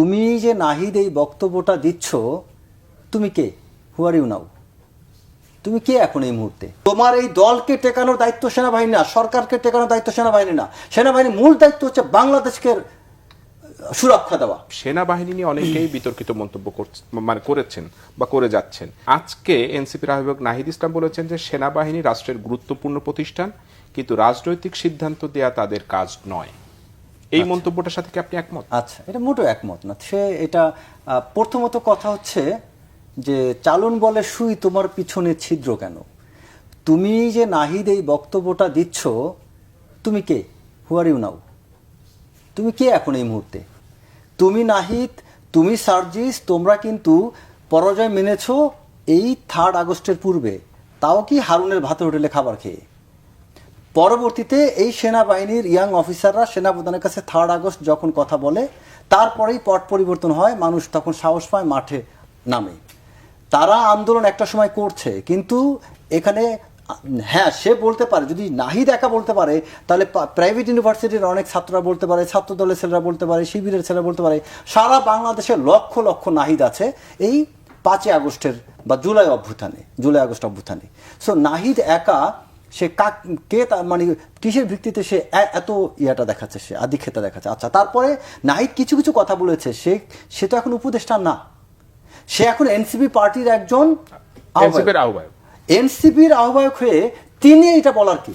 তুমি যে নাহিদ এই বক্তব্যটা দিচ্ছ, তুমি কে? হু আর ইউ নাও? তুমি কে এখন এই মুহূর্তে? তোমার এই দলকে টেকানোর দায়িত্ব সেনাবাহিনী না, সরকারকে টেকানোর দায়িত্ব সেনাবাহিনী না। সেনাবাহিনীর মূল দায়িত্ব হচ্ছে বাংলাদেশকে সুরক্ষা দেওয়া। সেনাবাহিনী নিয়ে অনেকেই বিতর্কিত মন্তব্য করেছেন বা করে যাচ্ছেন। আজকে এনসিপির আহ্বায়ক নাহিদ ইসলাম বলেছেন যে সেনাবাহিনী রাষ্ট্রের গুরুত্বপূর্ণ প্রতিষ্ঠান, কিন্তু রাজনৈতিক সিদ্ধান্ত দেয়া তাদের কাজ নয়। এই মন্তব্যটার সাথে কি আপনি একমত? আচ্ছা, এটা মোটেও একমত না। সে এটা প্রথমত কথা হচ্ছে যে চালন বলে সুই তোমার পিছনে ছিদ্র কেন? তুমি যে নাহিদ এই বক্তব্যটা দিচ্ছ, তুমি কে? হু আর ইউ নাও? তুমি কে এখন এই মুহূর্তে? তুমি নাহিদ, তুমি সার্জিস, তোমরা কিন্তু পরাজয় মেনেছো এই 3 আগস্টের পূর্বে, তাও কি হারুনের ভাতের হোটেলে খাবার খেয়ে। পরবর্তীতে এই সেনাবাহিনীর ইয়াং অফিসাররা সেনাপ্রধানের কাছে 3 আগস্ট যখন কথা বলে, তারপরেই পট পরিবর্তন হয়, মানুষ তখন সাহস পায়, মাঠে নামে। তারা আন্দোলন একটা সময় করছে, কিন্তু এখানে হ্যাঁ সে বলতে পারে, যদি নাহিদ একা বলতে পারে তাহলে প্রাইভেট ইউনিভার্সিটির অনেক ছাত্ররা বলতে পারে, ছাত্র দলের ছেলেরা বলতে পারে, শিবিরের ছেলেরা বলতে পারে, সারা বাংলাদেশে লক্ষ লক্ষ নাহিদ আছে এই 5 আগস্টের বা জুলাই আগস্ট অভ্যুত্থানে। সো নাহিদ একা সে কে, মানে কিসের ভিত্তিতে সে এত ইয়াটা দেখাচ্ছে, সে আধিক্ষেতা দেখাচ্ছে? আচ্ছা, তারপরে নাহিদ কিছু কিছু কথা বলেছে, সে তো এখন উপদেষ্টা না, সে এখন এনসিপি পার্টির একজন আহ্বায়ক। এনসিপির আহ্বায়ক হয়ে তিনি এটা বলার কি?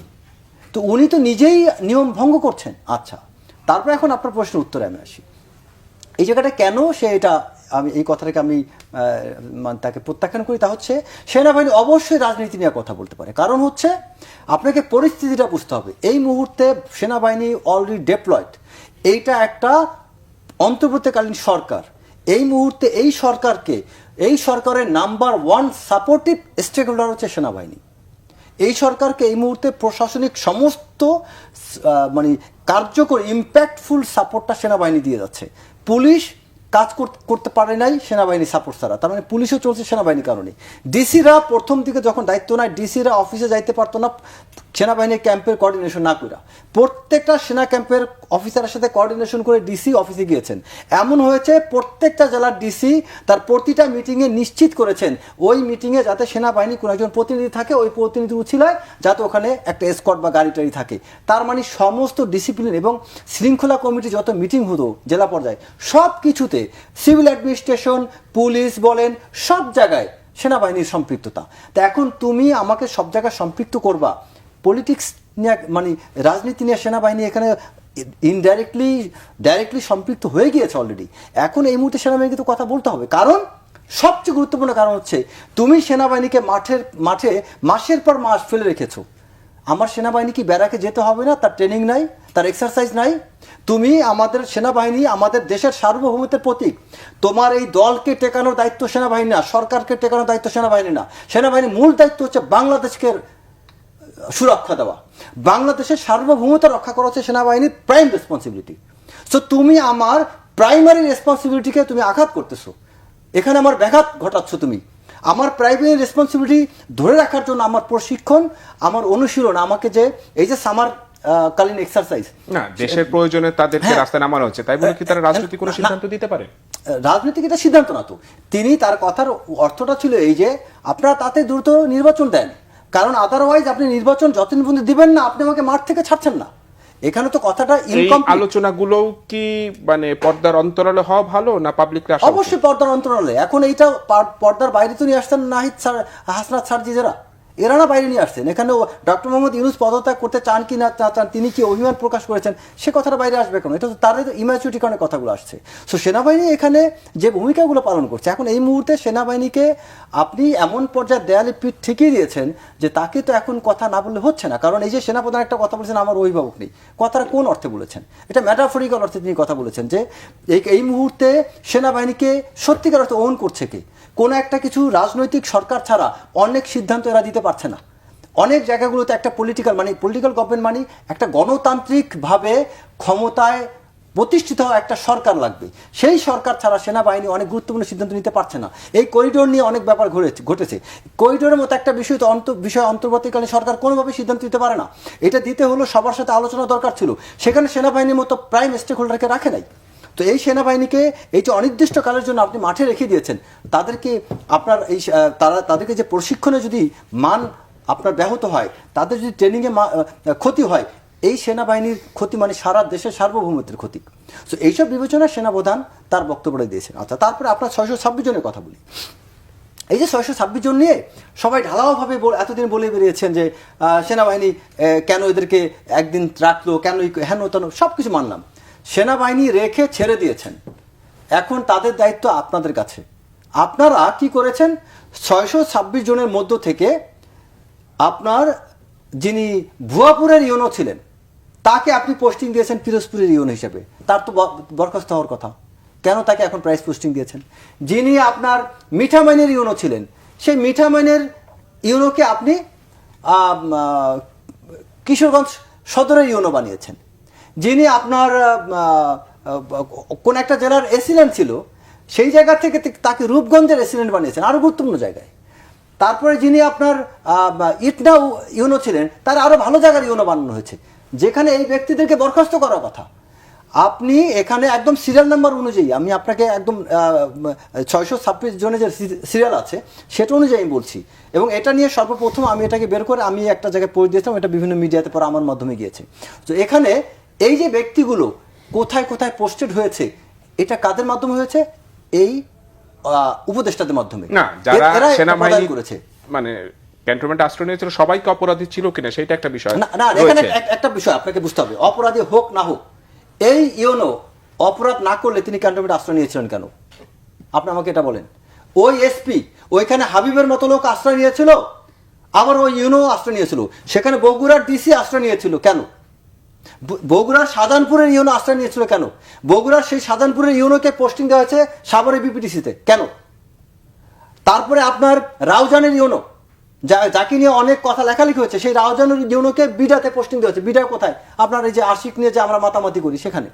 তো উনি তো নিজেই নিয়ম ভঙ্গ করছেন। আচ্ছা, তারপর এখন আপনার প্রশ্নের উত্তরে আমি আসি। এই জায়গাটা কেন সে এটা, আমি এই কথাটাকে আমি তাকে প্রত্যাখ্যান করি, তা হচ্ছে সেনাবাহিনী অবশ্যই রাজনীতি নিয়ে কথা বলতে পারে। কারণ হচ্ছে আপনাকে পরিস্থিতিটা বুঝতে হবে। এই মুহূর্তে সেনাবাহিনী অলরেডি ডেপ্লয়েড, এইটা একটা অন্তর্বর্তীকালীন সরকার। এই মুহূর্তে এই সরকারের নাম্বার 1 সাপোর্টিভ স্টেক হোল্ডার হচ্ছে সেনাবাহিনী। এই সরকারকে এই মুহূর্তে প্রশাসনিক সমস্ত মানে কার্যকর ইম্প্যাক্টফুল সাপোর্টটা সেনাবাহিনী দিয়ে যাচ্ছে। পুলিশ কাজ করতে পারে নাই সেনাবাহিনী সাপোর্ট ছাড়া, তার মানে পুলিশও চলছে সেনাবাহিনীর কারণে। ডিসিরা প্রথম দিকে যখন দায়িত্ব নেয়, ডিসিরা অফিসে যাইতে পারতো না সেনাবাহিনীর ক্যাম্পের কোঅর্ডিনেশন না করে। প্রত্যেকটা সেনা ক্যাম্পের অফিসারের সাথে কোঅর্ডিনেশন করে ডিসি অফিসে গিয়েছেন। এমন হয়েছে প্রত্যেকটা জেলার ডিসি তার প্রতিটা মিটিংয়ে নিশ্চিত করেছেন ওই মিটিংয়ে যাতে সেনাবাহিনীর কোনো একজন প্রতিনিধি থাকে, ওই প্রতিনিধি উছিলায় যাতে ওখানে একটা এসকর্ট বা গাড়ি টাড়ি থাকে। তার মানে সমস্ত ডিসিপ্লিন এবং শৃঙ্খলা কমিটি যত মিটিং হতো জেলা পর্যায়ে, সব কিছুতে সিভিল অ্যাডমিনিস্ট্রেশন, পুলিশ বলেন, সব জায়গায় সেনাবাহিনীর সম্পৃক্ততা। তা এখন তুমি আমাকে সব জায়গায় সম্পৃক্ত করবা পলিটিক্স নিয়ে, মানে রাজনীতি নিয়ে? সেনাবাহিনী এখানে ডাইরেক্টলি সম্পৃক্ত হয়ে গিয়েছে অলরেডি। এখন এই মুহূর্তে সেনাবাহিনীকে তো কথা বলতে হবে, কারণ সবচেয়ে গুরুত্বপূর্ণ কারণ হচ্ছে তুমি সেনাবাহিনীকে মাঠে মাসের পর মাস ফেলে রেখেছো। আমার সেনাবাহিনী কি ব্যারাকে যেতে হবে না? তার ট্রেনিং নাই, তার এক্সারসাইজ নাই? তুমি আমাদের সেনাবাহিনী আমাদের দেশের সার্বভৌমত্বের প্রতীক। তোমার এই দলকে টেকানোর দায়িত্ব সেনাবাহিনী না, সরকারকে টেকানোর দায়িত্ব সেনাবাহিনী না। সেনাবাহিনীর মূল দায়িত্ব হচ্ছে বাংলাদেশকে সুরক্ষা দেওয়া। বাংলাদেশের সার্বভৌমত্ব রক্ষা করা হচ্ছে সেনাবাহিনীর প্রাইম রেসপন্সিবিলিটি। সো তুমি আমার প্রাইমারি রেসপন্সিবিলিটিকে তুমি আঘাত করতেছো, এখানে আমার ব্যাঘাত ঘটাচ্ছ। তুমি আমার প্রাইমারি রেসপন্সিবিলিটি ধরে রাখার জন্য আমার প্রশিক্ষণ, আমার অনুশীলন, আমাকে যে এই যে সামার কালীন এক্সারসাইজ, না দেশের প্রয়োজনে তাদেরকে রাস্তায় নামানো হচ্ছে, তাই বলে কি তারা রাজনৈতিক কোনো সিদ্ধান্ত দিতে পারে? রাজনৈতিক এটা সিদ্ধান্ত না তো। তিনি তার কথার অর্থটা ছিল এই যে আপনারা তাতে দ্রুত নির্বাচন দেন, কারণ আদারওয়াইজ আপনি নির্বাচন যতদিন পর্যন্ত দিবেন না আপনি আমাকে মাঠ থেকে ছাড়ছেন না। এখানে তো কথাটা আলোচনাগুলো কি মানে পর্দার অন্তরালে হওয়া ভালো না পাবলিকলি? অবশ্যই পর্দার অন্তরালে। এখন এইটা পর্দার বাইরে তো নিয়ে আসছেন নাহিদ স্যার, হাসনাত সার্জিজেরা, এরা না বাইরে নিয়ে আসছেন। এখানে ডক্টর মোহাম্মদ ইউনূস পদত্যাগ করতে চান কি না চান, তিনি কি অভিমান প্রকাশ করেছেন, সে কথাটা বাইরে আসবে কেন? এটা তো তার ইম্যাচুরিটি কারণে কথাগুলো আসছে। সো সেনাবাহিনী এখানে যে ভূমিকাগুলো পালন করছে, এখন এই মুহূর্তে সেনাবাহিনীকে আপনি এমন পর্যায়ে দেয়ালে পিঠ ঠেকিয়ে দিয়েছেন যে তাকে তো এখন কথা না বললে হচ্ছে না। কারণ এই যে সেনাপ্রধান একটা কথা বলেছেন, আমার অভিভাবক নেই, কথাটা কোন অর্থে বলেছেন? এটা ম্যাটাফরিক্যাল অর্থে তিনি কথা বলেছেন যে এই মুহূর্তে সেনাবাহিনীকে সত্যিকার অর্থে ওন করছে কে? কোনো একটা কিছু রাজনৈতিক সরকার ছাড়া অনেক সিদ্ধান্ত এরা দিতে পারছে না। অনেক জায়গাগুলোতে একটা পলিটিক্যাল গভর্নমেন্ট মানে একটা গণতান্ত্রিকভাবে ক্ষমতায় প্রতিষ্ঠিত হওয়া একটা সরকার লাগবে। সেই সরকার ছাড়া সেনাবাহিনী অনেক গুরুত্বপূর্ণ সিদ্ধান্ত নিতে পারছে না। এই করিডোর নিয়ে অনেক ব্যাপার ঘটেছে। করিডোরের মতো একটা বিষয় অন্তর্বর্তীকালীন সরকার কোনোভাবে সিদ্ধান্ত নিতে পারে না। এটা দিতে হলো সবার সাথে আলোচনা দরকার ছিল, সেখানে সেনাবাহিনীর মতো প্রাইম স্টেক হোল্ডারকে রাখে নাই। তো এই সেনাবাহিনীকে এই যে অনির্দিষ্টকালের জন্য আপনি মাঠে রেখে দিয়েছেন, তাদেরকে আপনার এই তাদেরকে যে প্রশিক্ষণে যদি মান আপনার ব্যাহত হয়, তাদের যদি ট্রেনিংয়ে ক্ষতি হয়, এই সেনাবাহিনীর ক্ষতি মানে সারা দেশের সার্বভৌমত্বের ক্ষতি। তো এইসব বিবেচনা সেনাপ্রধান তার বক্তব্যটা দিয়েছেন। আচ্ছা, তারপরে আপনার 626 জনের কথা বলি। এই যে 626 জন নিয়ে সবাই ঢালাওভাবে এতদিন বলে বেরিয়েছেন যে সেনাবাহিনী কেন এদেরকে একদিন রাখলো, কেন হেন তেন, সব কিছু মানলাম। সেনাবাহিনী রেখে ছেড়ে দিয়েছেন, এখন তাদের দায়িত্ব আপনাদের কাছে। আপনারা কি করেছেন? 626 জনের মধ্য থেকে আপনার যিনি ভুয়াপুরের ইউনো ছিলেন তাকে আপনি পোস্টিং দিয়েছেন পিরোজপুরের ইউনো হিসেবে। তার তো বরখাস্ত হওয়ার কথা, কেন তাকে এখন প্রাইস পোস্টিং দিয়েছেন? যিনি আপনার মিঠামাইনের ইউনো ছিলেন, সেই মিঠামাইনের ইউনোকে আপনি কিশোরগঞ্জ সদরের ইউনো বানিয়েছেন। যিনি আপনার কোন একটা জেলার এসিলেন্ট ছিল, সেই জায়গা থেকে তাকে রূপগঞ্জের এসিলেন্ট বানিয়েছেন, আরও গুরুত্বপূর্ণ জায়গায়। তারপরে যিনি আপনার ইটনা ইউনো ছিলেন, তার আরও ভালো জায়গার ইউনো বানানো হয়েছে, যেখানে এই ব্যক্তিদেরকে বরখাস্ত করার কথা। আপনি এখানে একদম সিরিয়াল নাম্বার অনুযায়ী, আমি আপনাকে একদম 626 জনের যে সিরিয়াল আছে সেটা অনুযায়ী আমি বলছি, এবং এটা নিয়ে সর্বপ্রথম আমি এটাকে বের করে আমি একটা জায়গায় পড়ে দিয়েছিলাম, এটা বিভিন্ন মিডিয়াতে পরে আমার মাধ্যমে গিয়েছে। তো এখানে এই যে ব্যক্তিগুলো কোথায় কোথায় পোস্টেড হয়েছে, এটা কাদের মাধ্যমে হয়েছে? এই উপদেষ্টাদের মাধ্যমে। না, যারা সেনাবাহিনী করেছে, মানে ক্যান্টনমেন্ট আশ্রয় নিয়েছিল সবাই কি অপরাধী ছিল কিনা সেটা একটা বিষয়। না, এখানে একটা বিষয় আপনাকে বুঝতে হবে, অপরাধী হোক না হোক, এই ইউনো অপরাধ না করলে তিনি ক্যান্টনমেন্ট আশ্রয় নিয়েছিলেন কেন? আপনি আমাকে এটা বলেন। ওই এসপি ওইখানে হাবিবের মতো লোক আশ্রয় নিয়েছিল, আবার ওই ইউনো আশ্রয় নিয়েছিল। সেখানে বগুড়ার ডিসি আশ্রয় নিয়েছিল কেন? বগুড়ার শাহজাহানপুরের ইউনো আশ্রয় নিয়েছিল কেন? বগুড়ার সেই শাহজাহানপুরের ইউনোকে পোস্টিং দেওয়া হয়েছে সাভারের বিপিডিসিতে কেন? তারপরে আপনার রাউজানের ইউনো, যাকে নিয়ে অনেক কথা লেখালেখি হয়েছে, সেই রাউজানের ইউনোকে বিডাতে পোস্টিং দেওয়া হয়েছে। বিডা কোথায়? আপনার এই যে আশিক নিয়ে যে আমরা মাতামাতি করি সেখানে,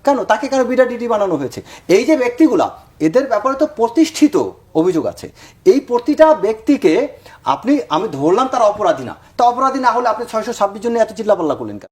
কেন তাকে কেন বিডা ডিডি বানানো হয়েছে? এই যে ব্যক্তিগুলা, এদের ব্যাপারে তো প্রতিষ্ঠিত অভিযোগ আছে। এই প্রতিটা ব্যক্তিকে আমি ধরলাম তারা অপরাধী না, তা অপরাধী না হলে আপনি 626 জন্য এত চিল্লাপাল্লা করলেন কেন?